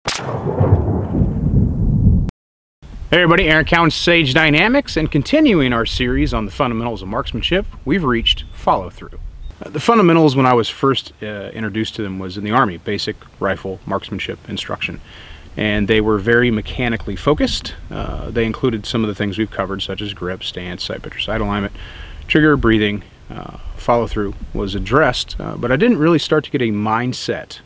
Hey everybody, Aaron Cowan, Sage Dynamics, and continuing our series on the fundamentals of marksmanship, we've reached follow-through. The fundamentals, when I was first introduced to them, was in the Army, basic rifle marksmanship instruction. And they were very mechanically focused. They included some of the things we've covered, such as grip, stance, sight picture, sight alignment, trigger, breathing. Follow-through was addressed, but I didn't really start to get a mindset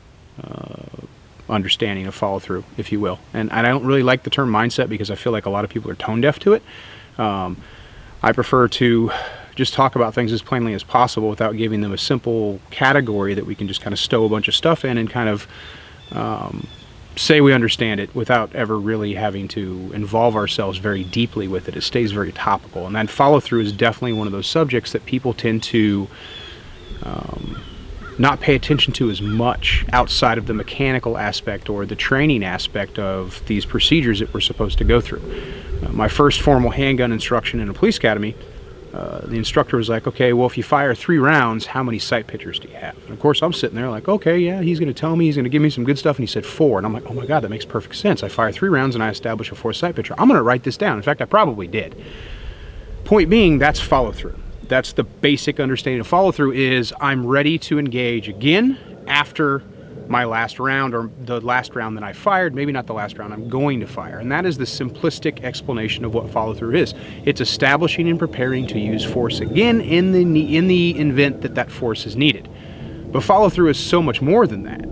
understanding of follow-through, if you will. And I don't really like the term mindset because I feel like a lot of people are tone deaf to it. I prefer to just talk about things as plainly as possible without giving them a simple category that we can just kind of stow a bunch of stuff in and kind of say we understand it without ever really having to involve ourselves very deeply with it. It stays very topical. And then follow-through is definitely one of those subjects that people tend to not pay attention to as much outside of the mechanical aspect or the training aspect of these procedures that we're supposed to go through. My first formal handgun instruction in a police academy, the instructor was like, okay, well, if you fire 3 rounds, how many sight pictures do you have? And of course, I'm sitting there like, okay, yeah, he's going to tell me, he's going to give me some good stuff, and he said 4. And I'm like, oh my God, that makes perfect sense. I fire 3 rounds and I establish a 4th sight picture. I'm going to write this down. In fact, I probably did. Point being, that's follow-through. That's the basic understanding of follow-through is I'm ready to engage again after my last round or the last round that I fired, maybe not the last round I'm going to fire. And that is the simplistic explanation of what follow-through is. It's establishing and preparing to use force again in the event that that force is needed. But follow-through is so much more than that.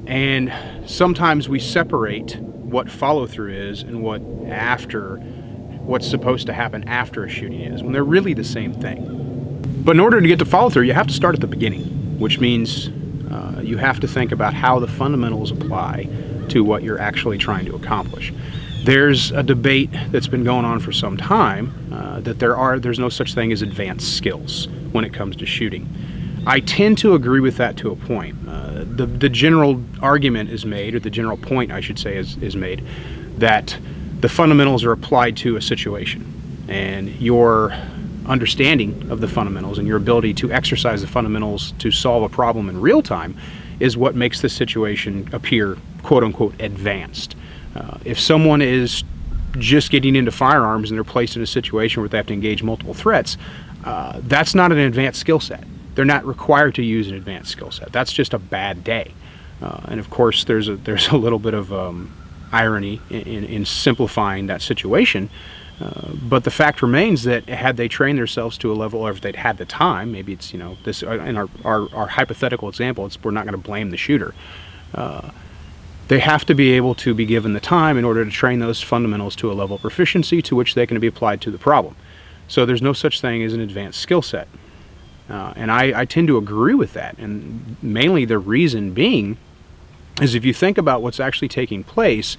And sometimes we separate what follow-through is and what's supposed to happen after a shooting is, when they're really the same thing. But in order to get to follow-through, you have to start at the beginning, which means you have to think about how the fundamentals apply to what you're actually trying to accomplish. There's a debate that's been going on for some time that there's no such thing as advanced skills when it comes to shooting. I tend to agree with that to a point. The general argument is made, or the general point I should say is made, that the fundamentals are applied to a situation, and your understanding of the fundamentals and your ability to exercise the fundamentals to solve a problem in real time is what makes the situation appear quote-unquote advanced. If someone is just getting into firearms and they're placed in a situation where they have to engage multiple threats, that's not an advanced skill set. They're not required to use an advanced skill set. That's just a bad day. And of course there's a little bit of irony in simplifying that situation, but the fact remains that had they trained themselves to a level, or if they'd had the time, maybe it's, you know, this in our hypothetical example, we're not going to blame the shooter. They have to be able to be given the time in order to train those fundamentals to a level of proficiency to which they can be applied to the problem. So there's no such thing as an advanced skill set, and I tend to agree with that, and mainly the reason being is if you think about what's actually taking place,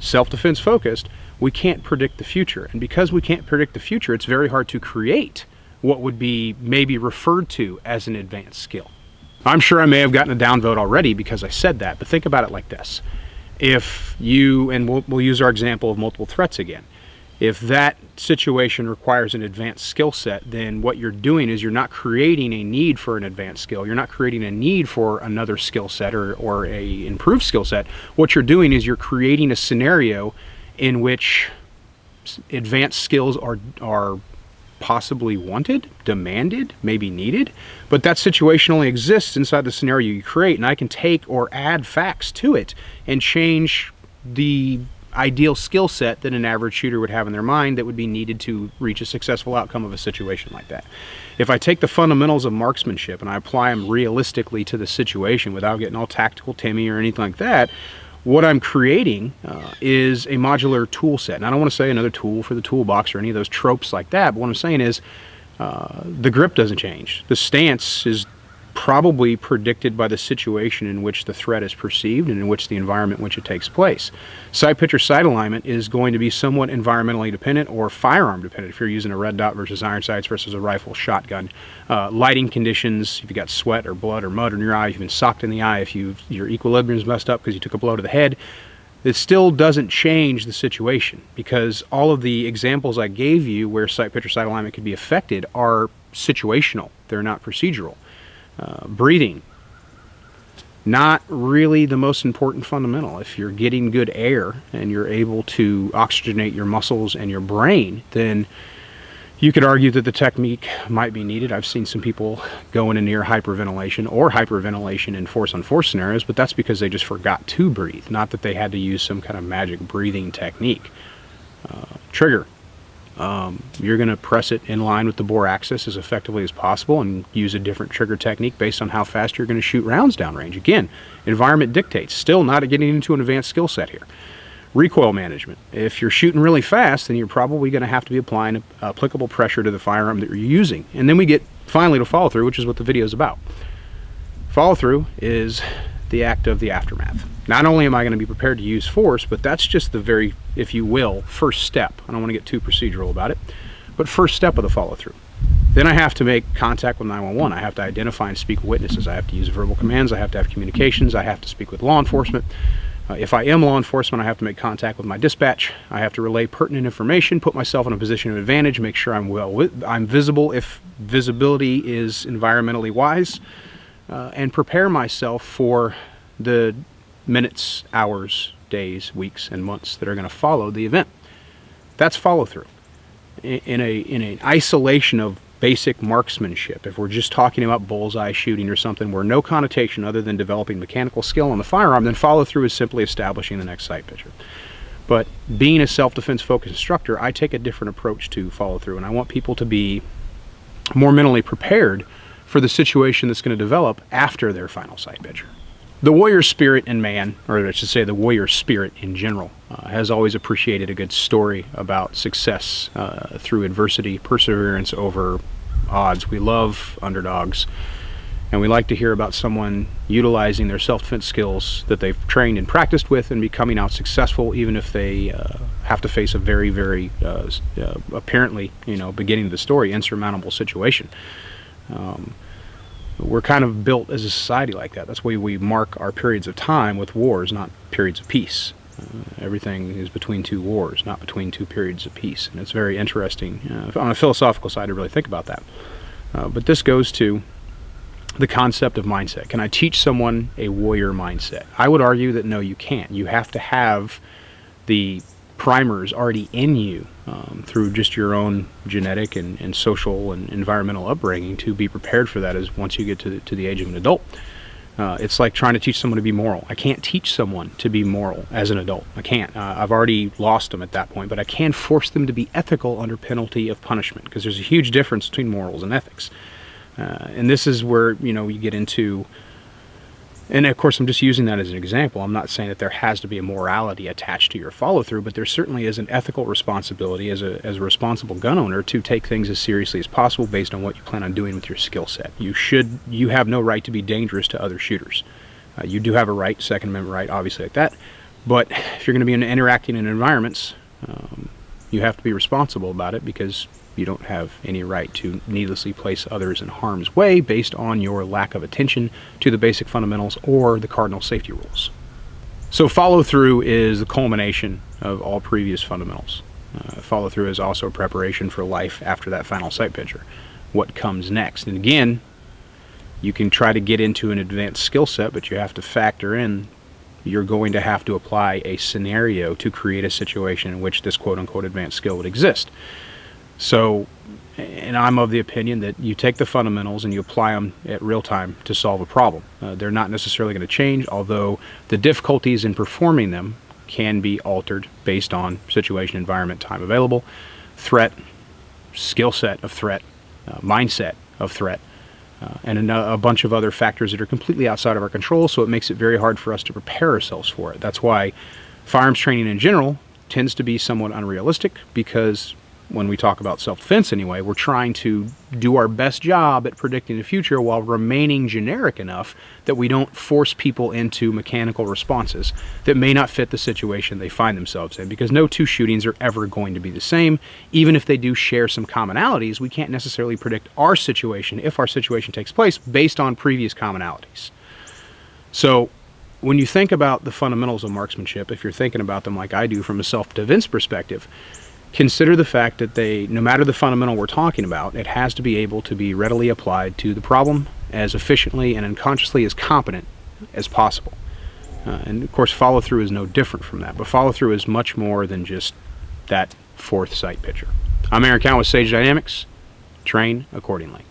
self-defense focused, we can't predict the future. And because we can't predict the future, it's very hard to create what would be maybe referred to as an advanced skill. I'm sure I may have gotten a downvote already because I said that, but think about it like this. If you, and we'll use our example of multiple threats again, if that situation requires an advanced skill set, then what you're doing is you're not creating a need for an advanced skill. You're not creating a need for another skill set or a improved skill set. What you're doing is you're creating a scenario in which advanced skills are possibly wanted, demanded, maybe needed, but that situation only exists inside the scenario you create, and I can take or add facts to it and change the ideal skill set that an average shooter would have in their mind that would be needed to reach a successful outcome of a situation like that. If I take the fundamentals of marksmanship and I apply them realistically to the situation without getting all tactical Timmy or anything like that, what I'm creating is a modular tool set. And I don't want to say another tool for the toolbox or any of those tropes like that, but what I'm saying is the grip doesn't change. The stance is probably predicted by the situation in which the threat is perceived and in which the environment in which it takes place. Sight picture sight alignment is going to be somewhat environmentally dependent or firearm dependent if you're using a red dot versus iron sights versus a rifle shotgun. Lighting conditions, if you got sweat or blood or mud in your eye, if you've been socked in the eye, if your equilibrium's messed up because you took a blow to the head, it still doesn't change the situation because all of the examples I gave you where sight picture sight alignment could be affected are situational. They're not procedural. Breathing. not really the most important fundamental. If you're getting good air and you're able to oxygenate your muscles and your brain, then you could argue that the technique might be needed. I've seen some people go into near hyperventilation or hyperventilation in force-on-force scenarios, but that's because they just forgot to breathe, not that they had to use some kind of magic breathing technique. Trigger. You're going to press it in line with the bore axis as effectively as possible and use a different trigger technique based on how fast you're going to shoot rounds downrange. Again, environment dictates. Still not getting into an advanced skill set here. Recoil management. If you're shooting really fast, then you're probably going to have to be applying applicable pressure to the firearm that you're using. And then we get finally to follow through, which is what the video is about. Follow through is the act of the aftermath. Not only am I going to be prepared to use force, but that's just the very, if you will, first step. I don't want to get too procedural about it, but first step of the follow through. Then I have to make contact with 911. I have to identify and speak with witnesses. I have to use verbal commands. I have to have communications. I have to speak with law enforcement. If I am law enforcement, I have to make contact with my dispatch. I have to relay pertinent information, put myself in a position of advantage, make sure I'm visible if visibility is environmentally wise, and prepare myself for the minutes, hours, days, weeks, and months that are going to follow the event. That's follow through. In an isolation of basic marksmanship, if we're just talking about bullseye shooting or something where no connotation other than developing mechanical skill on the firearm, then follow through is simply establishing the next sight picture. But being a self-defense focused instructor, I take a different approach to follow through, and I want people to be more mentally prepared for the situation that's going to develop after their final sight picture. The warrior spirit in man, or I should say the warrior spirit in general, has always appreciated a good story about success through adversity, perseverance over odds. We love underdogs, and we like to hear about someone utilizing their self-defense skills that they've trained and practiced with and becoming out successful, even if they have to face a very, very apparently, beginning of the story, insurmountable situation. We're kind of built as a society like that. That's why we mark our periods of time with wars, not periods of peace. Everything is between two wars, not between two periods of peace. And it's very interesting on a philosophical side to really think about that. But this goes to the concept of mindset. Can I teach someone a warrior mindset? I would argue that no, you can't. You have to have the primers already in you through just your own genetic and social and environmental upbringing to be prepared for that as once you get to the age of an adult. It's like trying to teach someone to be moral. I can't teach someone to be moral as an adult. I can't. I've already lost them at that point, but I can force them to be ethical under penalty of punishment, because there's a huge difference between morals and ethics. And this is where, you get into, and of course I'm just using that as an example. I'm not saying that there has to be a morality attached to your follow-through, but there certainly is an ethical responsibility as a responsible gun owner to take things as seriously as possible based on what you plan on doing with your skill set. You have no right to be dangerous to other shooters. You do have a right, Second Amendment right, obviously like that, but if you're going to be interacting in environments, you have to be responsible about it, because you don't have any right to needlessly place others in harm's way based on your lack of attention to the basic fundamentals or the cardinal safety rules. So follow through is the culmination of all previous fundamentals. Follow through is also preparation for life after that final sight picture. What comes next? And again, you can try to get into an advanced skill set, but you have to factor in you're going to have to apply a scenario to create a situation in which this quote-unquote advanced skill would exist. So, and I'm of the opinion that you take the fundamentals and you apply them at real time to solve a problem. They're not necessarily going to change, although the difficulties in performing them can be altered based on situation, environment, time available, threat, skill set of threat, mindset of threat, and a bunch of other factors that are completely outside of our control, so it makes it very hard for us to prepare ourselves for it. That's why firearms training in general tends to be somewhat unrealistic, because when we talk about self-defense anyway, we're trying to do our best job at predicting the future while remaining generic enough that we don't force people into mechanical responses that may not fit the situation they find themselves in, because no two shootings are ever going to be the same. Even if they do share some commonalities, we can't necessarily predict our situation, if our situation takes place, based on previous commonalities. So when you think about the fundamentals of marksmanship, if you're thinking about them like I do from a self-defense perspective, consider the fact that no matter the fundamental we're talking about, it has to be able to be readily applied to the problem as efficiently and unconsciously as competent as possible. And of course, follow-through is no different from that, but follow-through is much more than just that fourth sight picture. I'm Aaron Count with Sage Dynamics. Train accordingly.